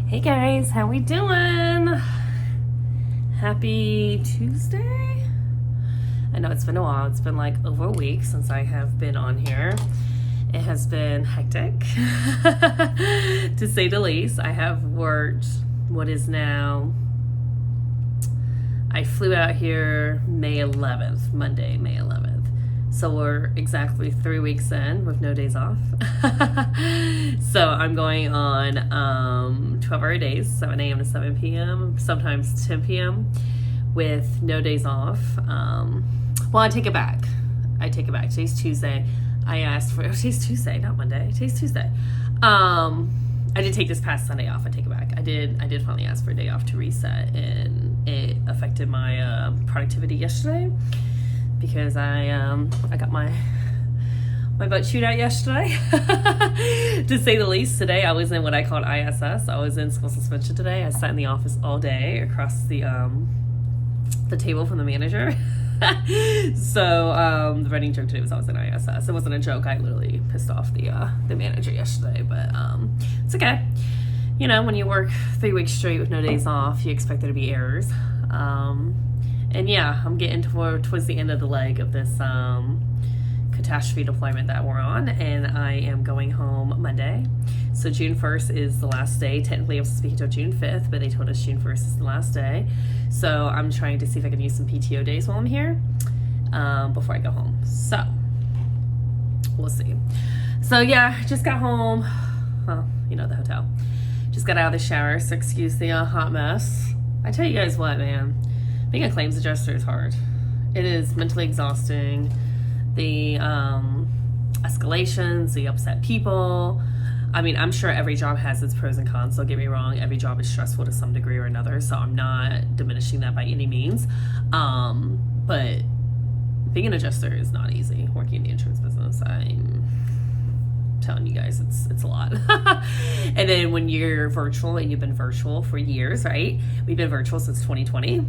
Hey guys, how we doing? Happy Tuesday? I know it's been a while. It's been like over a week since I have been on here. It has been hectic, to say the least. I have worked what is now, I flew out here May 11th, Monday, May 11th. So we're exactly 3 weeks in with no days off. So I'm going on 12-hour days, 7 a.m. to 7 p.m., sometimes 10 p.m. with no days off. Well, I take it back. Today's Tuesday. I asked for, today's Tuesday, not Monday. Today's Tuesday. I did take this past Sunday off. I take it back. I did finally ask for a day off to reset, and it affected my productivity yesterday because I got my butt chewed out yesterday, to say the least. Today I was in what I called ISS. I was in school suspension today. I sat in the office all day across the table from the manager. So the running joke today was I was in ISS. It wasn't a joke. I literally pissed off the manager yesterday, but it's okay. You know, when you work 3 weeks straight with no days off, you expect there to be errors. And yeah, I'm getting towards the end of the leg of this catastrophe deployment that we're on, and I am going home Monday. So June 1st is the last day. Technically I was speaking until June 5th, but they told us June 1st is the last day. So I'm trying to see if I can use some PTO days while I'm here before I go home. So we'll see. So yeah, just got home. Well, you know, the hotel. Just got out of the shower, so excuse the hot mess. I tell you guys what, man. Being a claims adjuster is hard. It is mentally exhausting. The escalations, the upset people. I mean, I'm sure every job has its pros and cons. Don't get me wrong. Every job is stressful to some degree or another, so I'm not diminishing that by any means. But being an adjuster is not easy. Working in the insurance business, I'm telling you guys, it's a lot. And then when you're virtual, and you've been virtual for years, right? We've been virtual since 2020.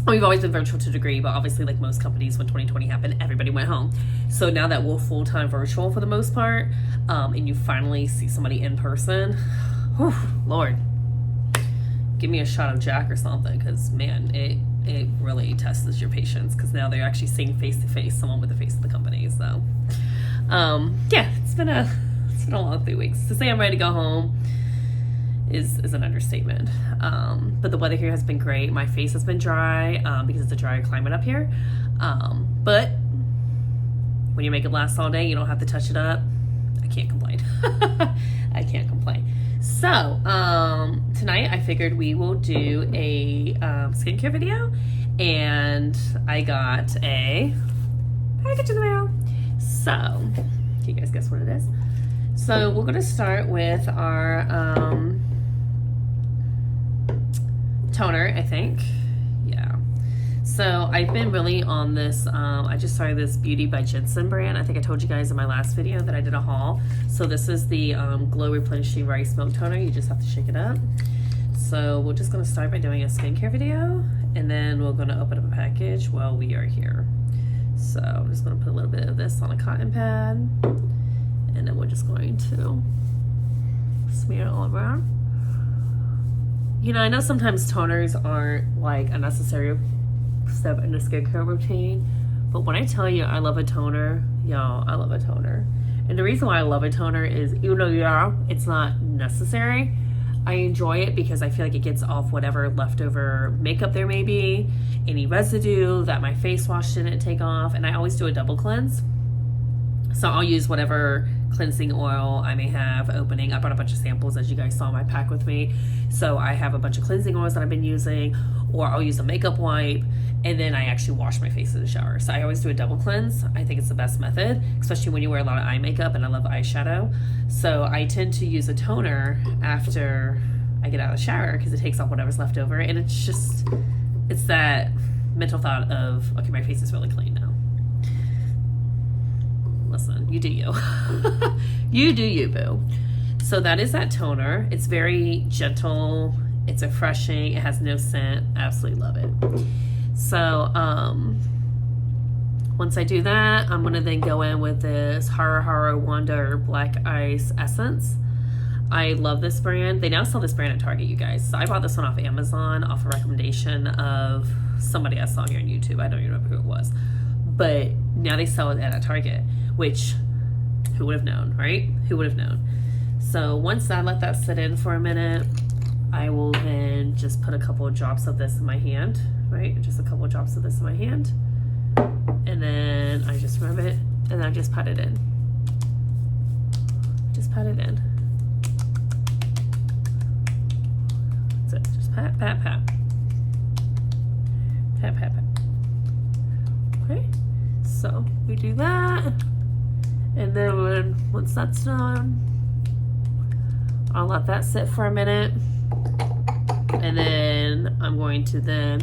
We've always been virtual to a degree, but obviously, like most companies, when 2020 happened, everybody went home. So now that we're full-time virtual for the most part, and you finally see somebody in person, whew, Lord, give me a shot of Jack or something, because man, it really tests your patience, because now they're actually seeing face-to-face someone with the face of the company. So yeah, it's been a long 3 weeks. To say I'm ready to go home is an understatement. But the weather here has been great. My face has been dry because it's a drier climate up here. But when you make it last all day, you don't have to touch it up. I can't complain. I can't complain. So tonight I figured we will do a skincare video, and I got a package in the mail. So can you guys guess what it is? So we're gonna start with our toner, I think. Yeah. So I've been really on this, I just started this Beauty by Jensen brand. I think I told you guys in my last video that I did a haul. So this is the Glow Replenishing Rice Milk Toner. You just have to shake it up. So we're just gonna start by doing a skincare video, and then we're gonna open up a package while we are here. So I'm just gonna put a little bit of this on a cotton pad, and then we're just going to smear it all around. You know, I know sometimes toners aren't like a necessary step in the skincare routine, but when I tell you I love a toner, y'all, I love a toner. And the reason why I love a toner is, even though, yeah, it's not necessary, I enjoy it because I feel like it gets off whatever leftover makeup there may be, any residue that my face wash didn't take off, and I always do a double cleanse. So I'll use whatever cleansing oil I may have opening. I brought a bunch of samples, as you guys saw in my pack with me. So I have a bunch of cleansing oils that I've been using, or I'll use a makeup wipe, and then I actually wash my face in the shower. So I always do a double cleanse. I think it's the best method, especially when you wear a lot of eye makeup, and I love eyeshadow. So I tend to use a toner after I get out of the shower because it takes off whatever's left over, and it's that mental thought of, okay, my face is really clean now. Listen, you do you. You do you, boo. So that is that toner. It's very gentle. It's refreshing. It has no scent. Absolutely love it. So once I do that, I'm going to then go in with this Hara Hara Wonder Black Ice Essence. I love this brand. They now sell this brand at Target, you guys. So I bought this one off Amazon, off a recommendation of somebody I saw here on YouTube. I don't even remember who it was. But now they sell it at a Target, which, who would have known, right? Who would have known? So once I let that sit in for a minute, I will then just put a couple of drops of this in my hand, right? Just a couple of drops of this in my hand. And then I just rub it, and I just pat it in. Just pat it in. That's it. Just pat, pat, pat. Pat, pat, pat. Okay. So we do that. And then once that's done, I'll let that sit for a minute. And then I'm going to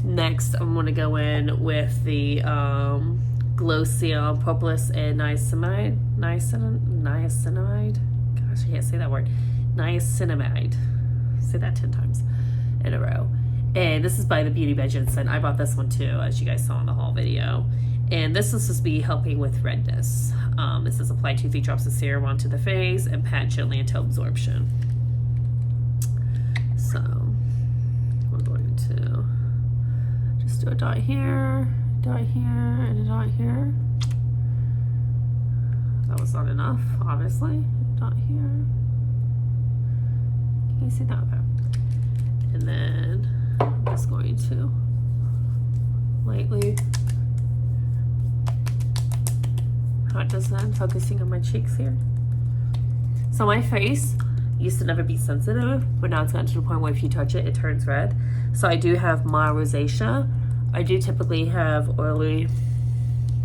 next I'm going to go in with the Glow Seal Propolis and Niacinamide. Gosh, I can't say that word. Niacinamide. Say that 10 times in a row. And this is by the Beauty by Jensen. I bought this one too, as you guys saw in the haul video. And this is supposed to be helping with redness. It says apply 2-3 drops of serum onto the face and pat gently until absorption. So we're going to just do a dot here, and a dot here. That was not enough, obviously. Dot here. Can you see that? Okay. And then I'm just going to lightly pat this in, focusing on my cheeks here. So my face used to never be sensitive, but now it's gotten to the point where if you touch it, it turns red. So I do have mild rosacea. I do typically have oily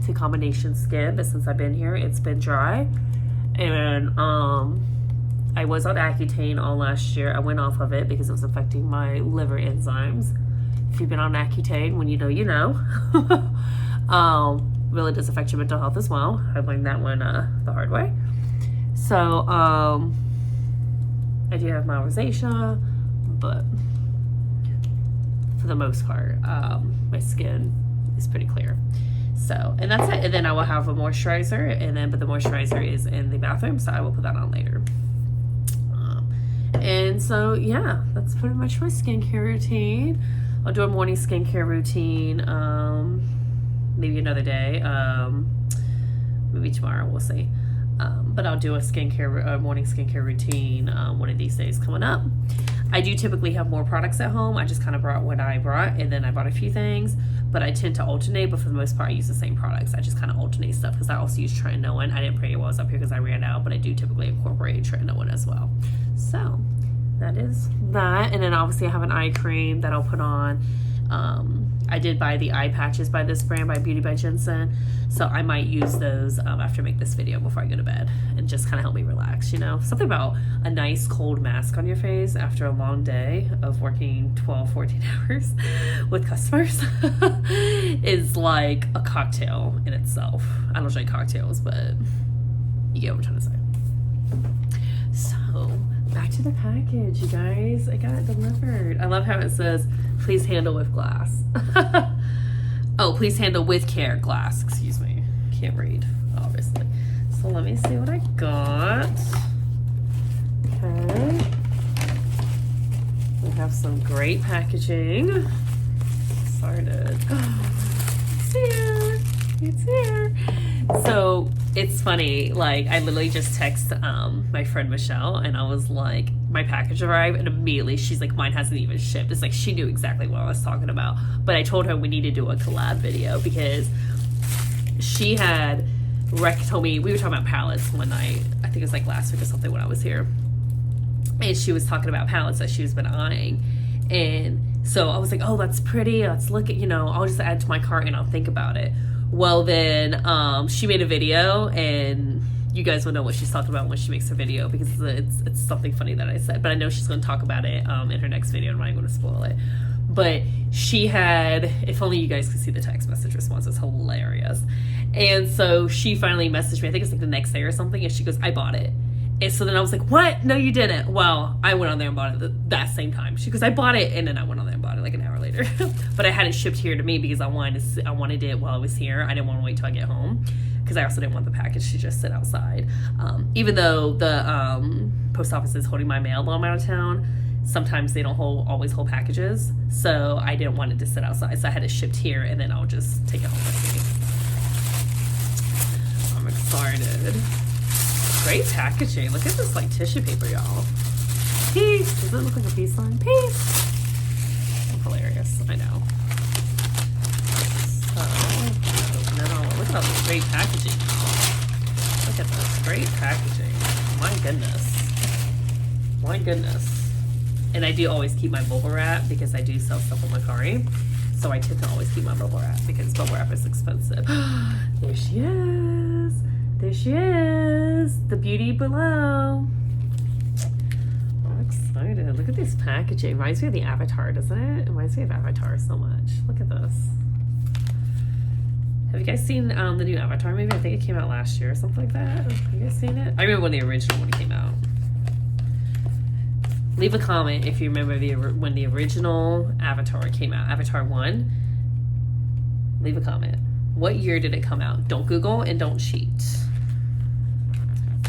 to combination skin, but since I've been here, it's been dry. And I was on Accutane all last year. I went off of it because it was affecting my liver enzymes. If you've been on Accutane, when you know, you know. Really does affect your mental health as well. I learned that one the hard way. So I do have mild rosacea, but for the most part, my skin is pretty clear. So, and that's it. And then I will have a moisturizer, but the moisturizer is in the bathroom, so I will put that on later. And so, yeah, that's pretty much my skincare routine. I'll do a morning skincare routine, maybe another day, maybe tomorrow, we'll see. But I'll do a morning skincare routine one of these days coming up. I do typically have more products at home. I just kind of brought what I brought, and then I bought a few things, but I tend to alternate, but for the most part I use the same products. I just kind of alternate stuff because I also use Tretinoin. I didn't bring it while I was up here because I ran out, but I do typically incorporate Tretinoin as well. So that is that. And then obviously I have an eye cream that I'll put on. I did buy the eye patches by this brand, by Beauty by Jensen, so I might use those after I make this video before I go to bed, and just kind of help me relax, you know? Something about a nice cold mask on your face after a long day of working 12, 14 hours with customers is like a cocktail in itself. I don't drink cocktails, but you get what I'm trying to say. So, back to the package, you guys. I got it delivered. I love how it says, please handle with glass. Oh, please handle with care, glass. Excuse me. Can't read, obviously. So let me see what I got. Okay. We have some great packaging. Started. It's here. It's here. So it's funny, like I literally just texted my friend Michelle, and I was like, my package arrived, and immediately she's like, mine hasn't even shipped. It's like she knew exactly what I was talking about. But I told her we need to do a collab video because she had told me, we were talking about palettes one night, I think it was like last week or something when I was here, and she was talking about palettes that she's been eyeing. And so I was like, oh, that's pretty, let's look at, I'll just add to my cart and I'll think about it. Well, then she made a video, and you guys will know what she's talking about when she makes her video because it's something funny that I said. But I know she's going to talk about it in her next video. I'm not going to spoil it. But she had, if only you guys could see the text message response, it's hilarious. And so she finally messaged me, I think it's like the next day or something, and she goes, I bought it. And so then I was like, what? No, you didn't. Well, I went on there and bought it that same time. She goes, I bought it, and then I went on there and bought it like an hour later. later. But I had it shipped here to me because I wanted it while I was here. I didn't want to wait till I get home because I also didn't want the package to just sit outside. Even though the post office is holding my mail while I'm out of town, sometimes they don't always hold packages. So I didn't want it to sit outside. So I had it shipped here, and then I'll just take it home with me. I'm excited. Great packaging. Look at this like tissue paper, y'all. Peace. Does it look like a peace sign? Peace. Hilarious. I know. So, open it all. Look at all this great packaging. Look at this. Great packaging. My goodness. My goodness. And I do always keep my bubble wrap because I do sell stuff on Mercari. So I tend to always keep my bubble wrap because bubble wrap is expensive. There she is. There she is. The beauty below. I'm excited. Look at this packaging. Reminds me of the Avatar, doesn't it? It reminds me of Avatar so much. Look at this. Have you guys seen the new Avatar movie? I think it came out last year or something like that. Have you guys seen it? I remember when the original one came out. Leave a comment if you remember when the original Avatar came out. Avatar 1. Leave a comment. What year did it come out? Don't Google and don't cheat.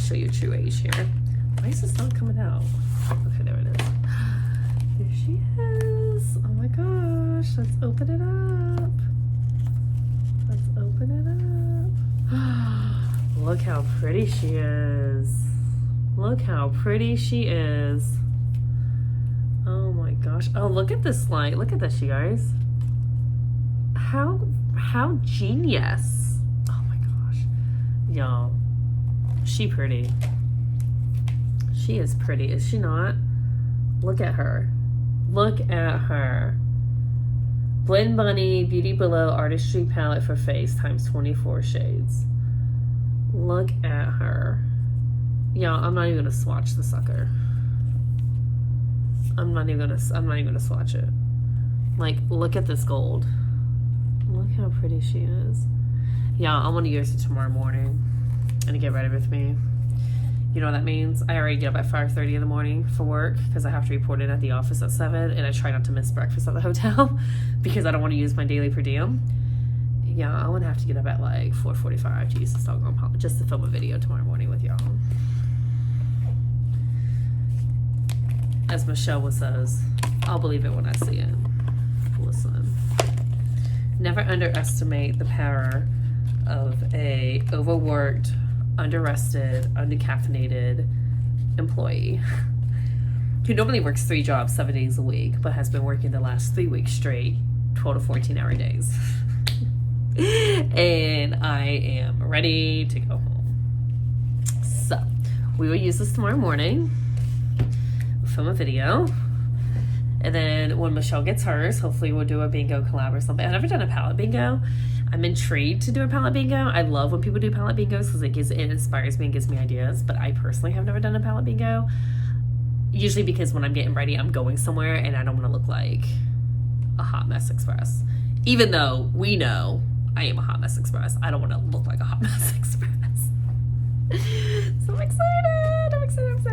Show your true age here. Why is this not coming out? Okay, there it is. There she is. Oh my gosh. Let's open it up. Let's open it up. Look how pretty she is. Look how pretty she is. Oh my gosh. Oh, look at this light. Look at this, you guys. How genius. Oh my gosh. Y'all. She pretty. She is pretty, is she not? Look at her. Look at her. Blend Bunny Beauty Below Artistry Palette for Face times 24 shades. Look at her. Y'all, I'm not even gonna swatch the sucker. I'm not even gonna swatch it. Like, look at this gold. Look how pretty she is. Yeah, I'm gonna use it tomorrow morning and get ready with me. You know what that means? I already get up at 5:30 in the morning for work because I have to report in at the office at 7, and I try not to miss breakfast at the hotel because I don't want to use my daily per diem. Yeah, I'm gonna have to get up at like 4:45 to use this doggone pop just to film a video tomorrow morning with y'all. As Michelle says, I'll believe it when I see it. Listen. Never underestimate the power of a overworked, underrested, undercaffeinated employee who normally works 3 jobs 7 days a week, but has been working the last 3 weeks straight, 12 to 14-hour days. And I am ready to go home. So, we will use this tomorrow morning. Film a video, and then when Michelle gets hers, hopefully we'll do a bingo collab or something. I've never done a palette bingo. I'm intrigued to do a palette bingo. I love when people do palette bingos because it inspires me and gives me ideas, but I personally have never done a palette bingo, usually because when I'm getting ready I'm going somewhere and I don't want to look like a hot mess express, even though we know I am a hot mess express. I don't want to look like a hot mess express. So I'm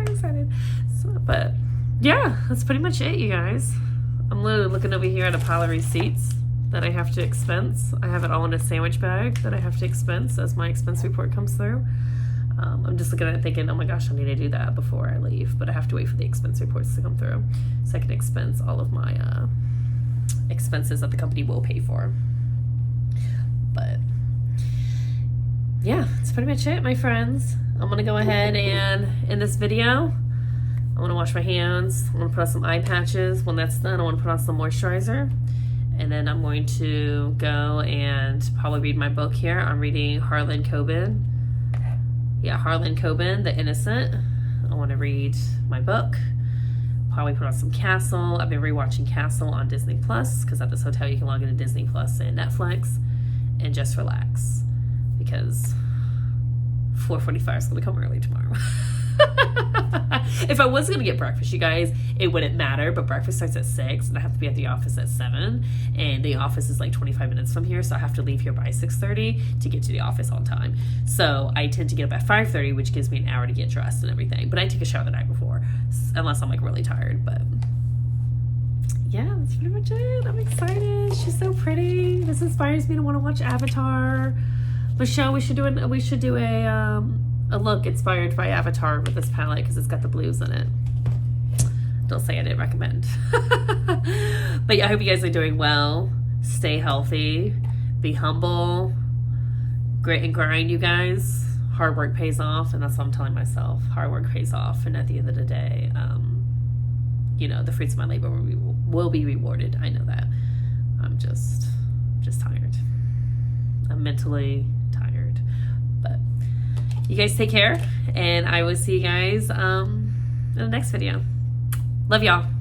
excited. So, but yeah, that's pretty much it, you guys. I'm literally looking over here at a pile of receipts that I have to expense. I have it all in a sandwich bag that I have to expense as my expense report comes through. I'm just looking at it thinking, oh my gosh, I need to do that before I leave, but I have to wait for the expense reports to come through so I can expense all of my expenses that the company will pay for. But yeah, that's pretty much it, my friends. I'm gonna go ahead and in this video, I want to wash my hands. I'm going to put on some eye patches. When that's done, I want to put on some moisturizer. And then I'm going to go and probably read my book here. I'm reading Harlan Coben. Yeah, Harlan Coben, The Innocent. I want to read my book. Probably put on some Castle. I've been rewatching Castle on Disney Plus because at this hotel you can log into Disney Plus and Netflix and just relax because 4:45 is going to come early tomorrow. If I was gonna get breakfast, you guys, it wouldn't matter, but breakfast starts at 6 and I have to be at the office at 7, and the office is like 25 minutes from here, so I have to leave here by 6:30 to get to the office on time. So I tend to get up at 5:30, which gives me an hour to get dressed and everything, but I take a shower the night before unless I'm like really tired. But yeah, that's pretty much it. I'm excited. She's so pretty. This inspires me to want to watch Avatar. Michelle, we should do a look inspired by Avatar with this palette because it's got the blues in it. Don't say I didn't recommend. But yeah, I hope you guys are doing well. Stay healthy. Be humble. Grit and grind, you guys. Hard work pays off, and that's what I'm telling myself. Hard work pays off, and at the end of the day, you know, the fruits of my labor will be rewarded. I know that. I'm just tired. I'm mentally tired. But you guys take care, and I will see you guys in the next video. Love y'all.